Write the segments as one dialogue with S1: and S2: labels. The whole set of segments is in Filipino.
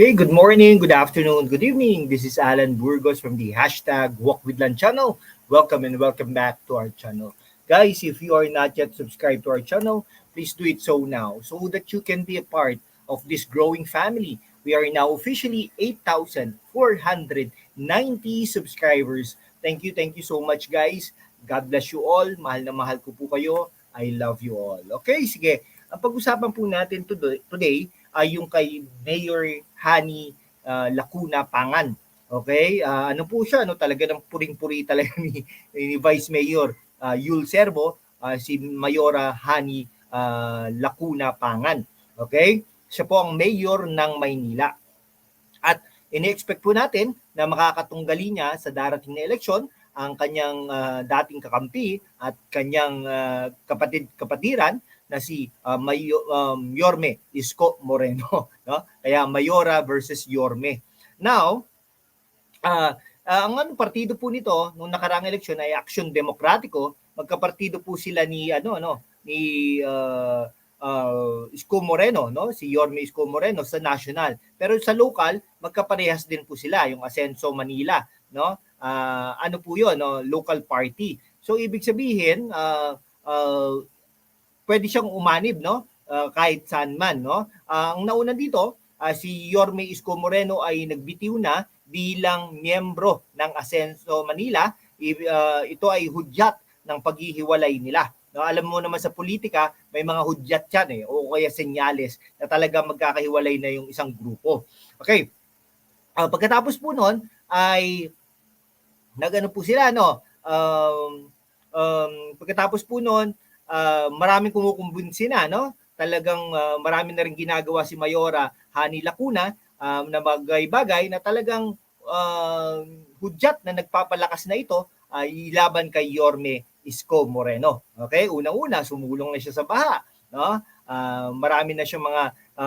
S1: Okay, good morning, good afternoon, good evening. This is Alan Burgos from the hashtag Walk with Lan channel. Welcome and welcome back to our channel. Guys, if you are not yet subscribed to our channel, please do it so now so that you can be a part of this growing family. We are now officially 8,490 subscribers. Thank you so much guys. God bless you all. Mahal na mahal ko po kayo. I love you all. Okay, sige. Ang pag-usapan po natin today ay yung kay Mayor Hani Lacuna Pangan. Okay? Ano po siya? No? Talaga ng puring-puri talaga ni Vice Mayor Yul Servo, si Mayora Hani Lacuna Pangan. Okay? Siya po ang mayor ng Maynila. At ini-expect po natin na makakatunggali niya sa darating na eleksyon ang kanyang dating kakampi at kanyang kapatiran na si Yorme Isko Moreno, no? Kaya Mayora versus Yorme. Now, ang partido po nito nung nakaraang eleksyon ay Aksyon Demokratiko. Magkapartido po sila ni Isko Moreno, no? Si Yorme Isko Moreno sa national. Pero sa local, magkaparehas din po sila, yung Asenso Manila, no? Ano po 'yon, no? Local party. So ibig sabihin, pwede siyang umanib, no? Kahit saan man, no? Ang nauna dito, si Yorme Isko Moreno ay nagbitiw na bilang miyembro ng Asenso Manila. Ito ay hudyat ng paghihiwalay nila. No, alam mo naman sa politika, may mga hudyat yan o kaya senyales na talaga magkakahiwalay na yung isang grupo. Okay. Pagkatapos po noon ay nagano po sila, no? Pagkatapos po noon, maraming kumukumbinsi na, no? Talagang marami na rin ginagawa si Mayora Hani Lacuna na bagay-bagay na talagang hudyat na nagpapalakas na ito ay laban kay Yorme Isko Moreno. Okay? Unang-una, sumulong na siya sa baha, no? Marami na siyang mga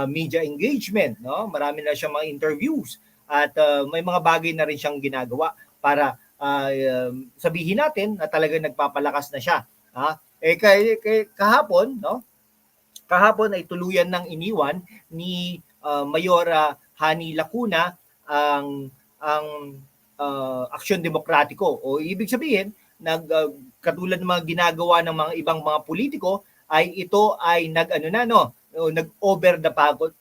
S1: media engagement, no? Marami na siyang mga interviews at may mga bagay na rin siyang ginagawa para sabihin natin na talagang nagpapalakas na siya. Kahapon, no? Kahapon ay tuluyan ng iniwan ni Mayora Hani Lacuna ang Aksyon Demokratiko, o ibig sabihin katulad ng mga ginagawa ng mga ibang mga politiko ay ito ay nag-over the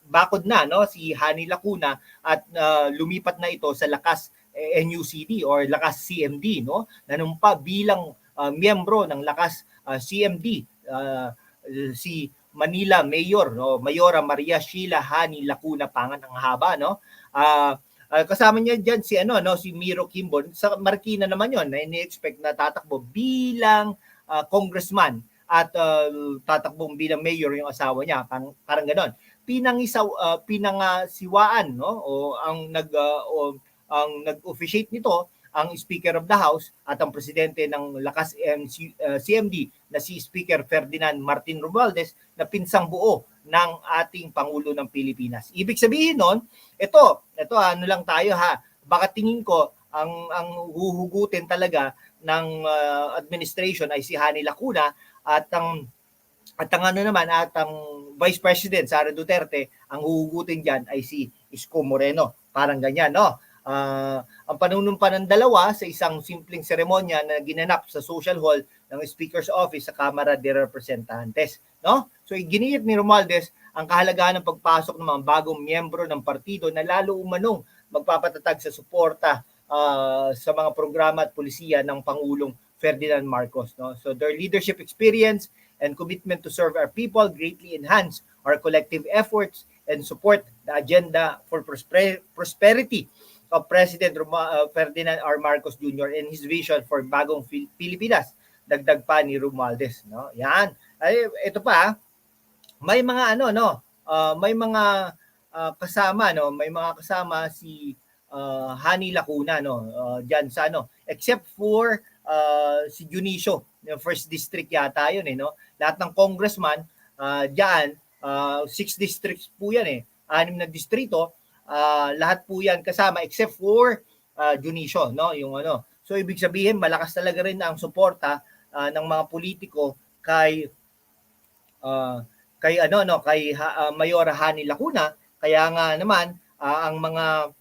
S1: bakod na, no, si Hani Lacuna at lumipat na ito sa Lakas NUCD or Lakas CMD, no, nanumpa bilang miyembro ng Lakas CMD si Manila Mayor, no, Mayora Maria Sheila Hani Lacuna Pangan. Ang haba, no. Kasama niya diyan si Miro Kimbon. Sa Marikina naman 'yon, na ini-expect na tatakbo bilang congressman at tatakbong bilang mayor yung asawa niya, parang ganoon. Pinangasiwaan, no, o ang nag-officiate nito ang Speaker of the House at ang presidente ng Lakas CMD na si Speaker Ferdinand Martin Romualdez na pinsang buo ng ating Pangulo ng Pilipinas. Ibig sabihin nun, ito ano lang tayo baka tingin ko ang huhugutin talaga ng administration ay si Hani Lacuna at ang Vice President Sara Duterte, ang huhugutin diyan ay si Isko Moreno. Parang ganyan, no? Ang panunumpa ng dalawa sa isang simpleng seremonya na ginanap sa social hall ng Speaker's Office sa Kamara de Representantes, no? So iginiit ni Romualdez ang kahalagahan ng pagpasok ng mga bagong miyembro ng partido na lalo umanong magpapatatag sa suporta sa mga programa at polisiya ng Pangulong Ferdinand Marcos, no? So their leadership experience and commitment to serve our people greatly enhance our collective efforts and support the agenda for prosperity of President Ferdinand R. Marcos Jr. and his vision for bagong Pilipinas. Dagdag pa ni Romualdez, no? Yan. Ay, ito pa, may mga may mga kasama, no? May mga kasama si Hani Lacuna, no? Diyan sa except for si Junicio, yung first district yata yun, no? Lahat ng congressman diyan, 6 districts po yan, 6 na distrito. Lahat po yan kasama except for Junicio, no, yung So ibig sabihin malakas talaga rin ang suporta ng mga politiko kay Mayora Hani Lacuna. Kaya nga naman ang mga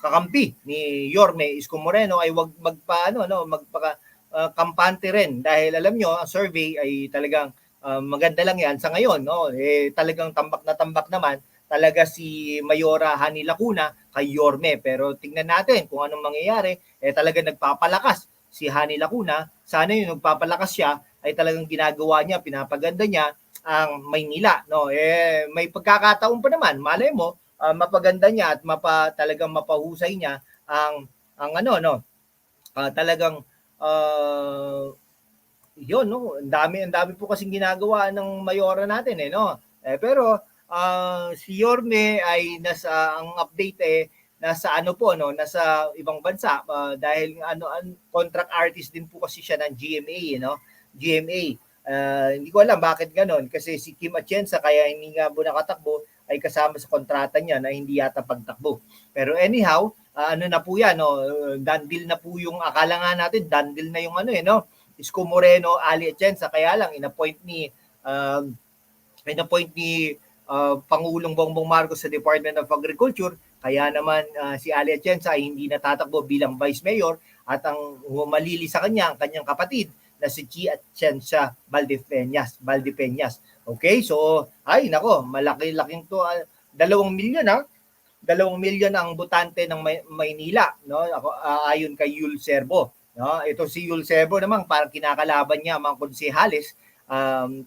S1: kakampi ni Yorme Isko Moreno ay wag kampante rin dahil alam nyo ang survey ay talagang maganda lang yan sa ngayon, no? Talagang tambak naman talaga si Mayora Hani Lacuna kay Yorme, pero tingnan natin kung anong mangyayari. Talaga nagpapalakas si Hani Lacuna. Sana yung nagpapalakas siya ay talagang ginagawa niya, pinapaganda niya ang Maynila, no? May pagkakataon pa naman, malay mo mapaganda niya at talagang mapahusay niya ang talagang yun, no? Ang dami po kasing ginagawa ng mayora natin, no? Pero si Yorme ay ang update nasa no, nasa ibang bansa dahil contract artist din po kasi siya ng GMA, no? GMA. Hindi ko alam bakit ganoon kasi si Kim Atienza kaya hindi nga po nakatakbo ay kasama sa kontrata niya na hindi yata pagtakbo. Pero anyhow, na po yan, no? Done deal na po yung akala nga natin, done deal na yung no? Isko Moreno, Ali Atienza, kaya lang inappoint ni Pangulong Bongbong Marcos sa Department of Agriculture, kaya naman si Ali Atienza ay hindi natatakbo bilang Vice Mayor at ang humalili sa kanya, ang kanyang kapatid na si Chi Atienza Valdepeñas. Okay, so ay nako, malaki-laking to, 2 milyon 2 milyon ang botante ng Maynila, no? Ayon kay Yul Serbo, no? Ito si Yul Serbo naman parang kinakalaban niya ang mga konsehales.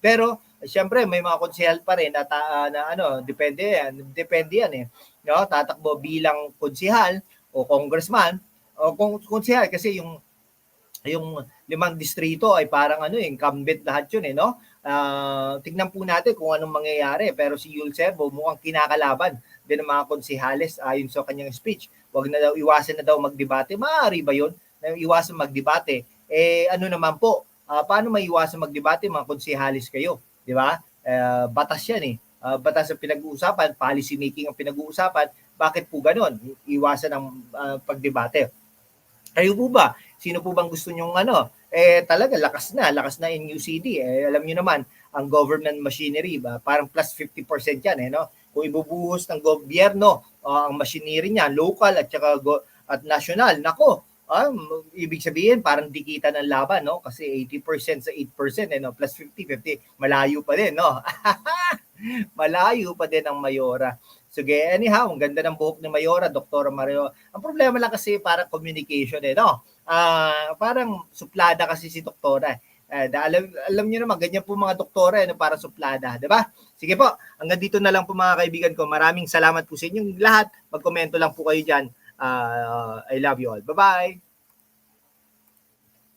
S1: Pero siyempre may mga konsehal pa rin na depende yan no? Tatakbo bilang konsehal o congressman o konsehal kasi yung 5 distrito ay parang incumbent lahat yun no? Tignan po natin kung anong mangyayari, pero si Yul Serbo mukhang kinakalaban din ng mga konsehales ayon sa kanyang speech. Wag na daw, iwasan na daw magdebate. Maaari ba yun? Na iwasan magdebate? Ano naman po, paano maiwasan magdebate, mga konsehales kayo, di ba? Batas yan batas ang pinag-uusapan, policy making ang pinag-uusapan. Bakit po ganon? Iwasan ang pagdebate. Kayo po ba? Sino po bang gusto nyong talaga lakas na NUCD. Alam niyo naman, ang government machinery, parang plus 50% yan no? Kung ibubuhos ng gobyerno ang machinery niya, local at saka at national, nako, ibig sabihin parang dikitan ng laban, no? Kasi 80% sa 8%, no? Plus 50, malayo pa din, no? Malayo pa din ang Mayora. Sige, anyhow, ang ganda ng buhok ni Mayora, Dr. Mario. Ang problema lang kasi parang communication, no? Parang suplada kasi si Doktora. Alam niyo naman, ganyan po mga doktora, para suplada, di ba? Sige po, hanggang dito na lang po mga kaibigan ko. Maraming salamat po sa inyong lahat. Magkomento lang po kayo dyan. I love you all. Bye-bye!